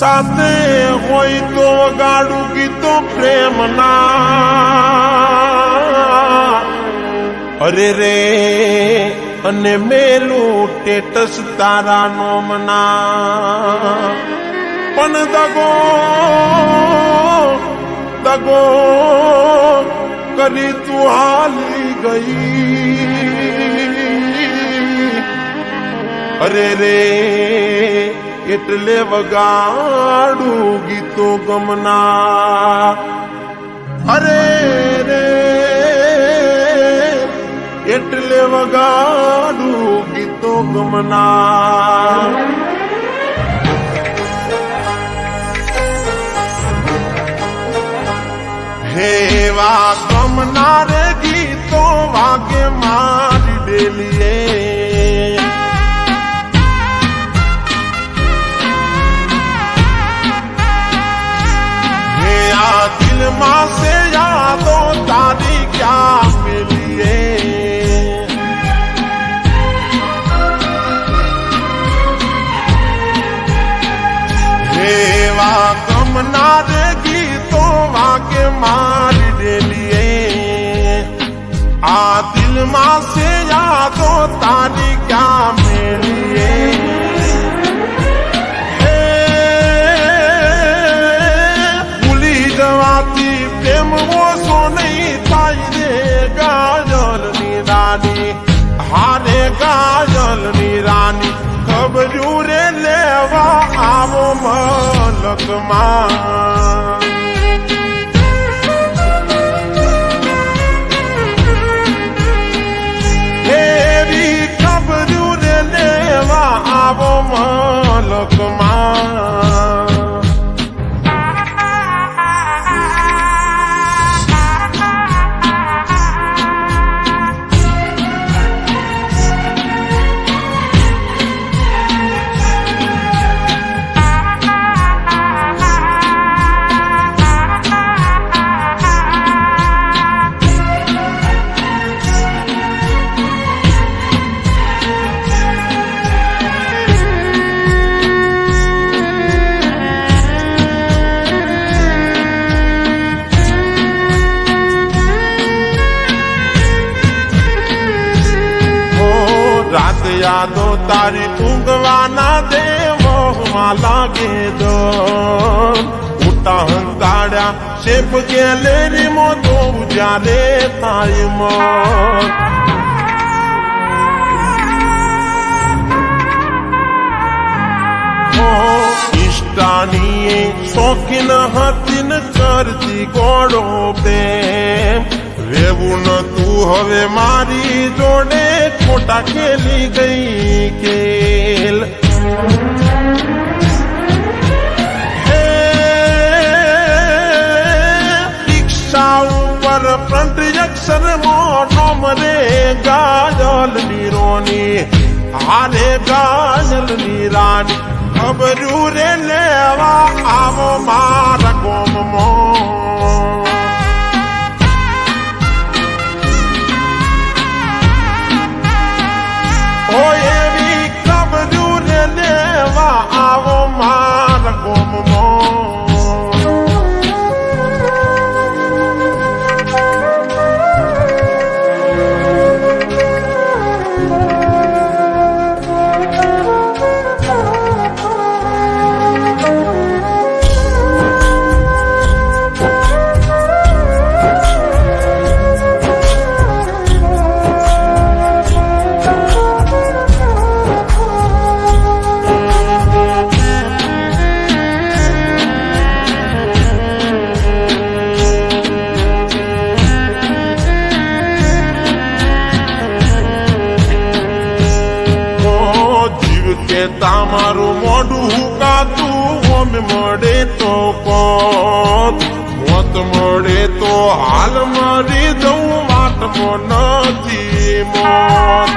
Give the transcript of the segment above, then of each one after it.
સાથે હોય તો ગાડું ગીતો પ્રેમના અરે રે અને મેલું ટેટસ તારા નોમના પણ દગો કરી તું હાલી ગઈ અરે રે એટલે વગાડું ગીતો ગમના અરે રે એટલે વગાડું ગીતો ગમના હેવા ગમનારે ગીતો વાગે મારી ડેલીએ दिल माँ से यादों तारी क्या मिलिए हेवा गमनार गीतो वागे मार डेलिए आ दिल माँ से यादों तारी क्या मिलिए प्रेम वो सो नहीं थाई रे गाजल नी हारे गाजल नी रानी खबरू रे लेवा आवो मलक मां हेरी खबरू रे लेवा आवो मलक मां रात यादो तारी ઊંઘવાના દે મોહમાં લાગે દો ઉટા હંકાડ્યા શેપ ગેલેરી મો તો જ્યારે તારી મોત ઇષ્ટાની શોખીન હતી ન કરતી ગોળો પ્રેમ રેવું નતું હવે મારી જોડે ખોટા ખેલી ગઈ ખેલ દીક્ષા ઉપર ફ્રન્ટ અક્ષર મોટો મરે ગાજલ નીરોની હારે ગાજલ ની રાની ખબરું રે લેવા આવો મારા ગોમમાં એવી ખબરું રે લેવા આવો મારા ગોમમાં તામારું મોઢું કાતું ઓમ મળે તો કોત મોત મળે તો હાલ મરી દઉં વાટમાં નથી મોત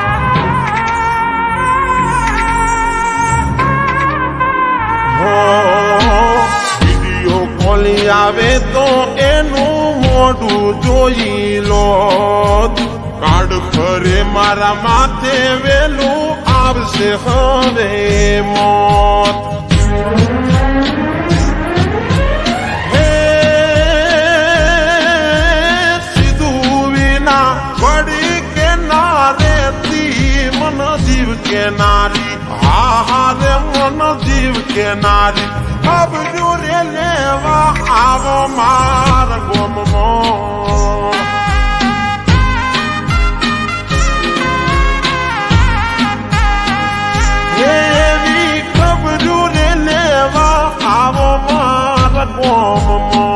વિડીયો કોલી આવે તો એનું મોઢું જોઈ લો કાર્ડ ફરે મારા માથે વેલું આવશે હવે મોત કે નારી હા રે મન જીવ કે નારી અબજુ રે લેવા આવો માર ગોમમો એવી કબજુ રે લેવા આવો માર ગોમમો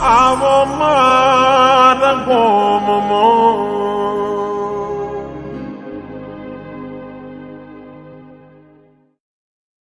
આવો માર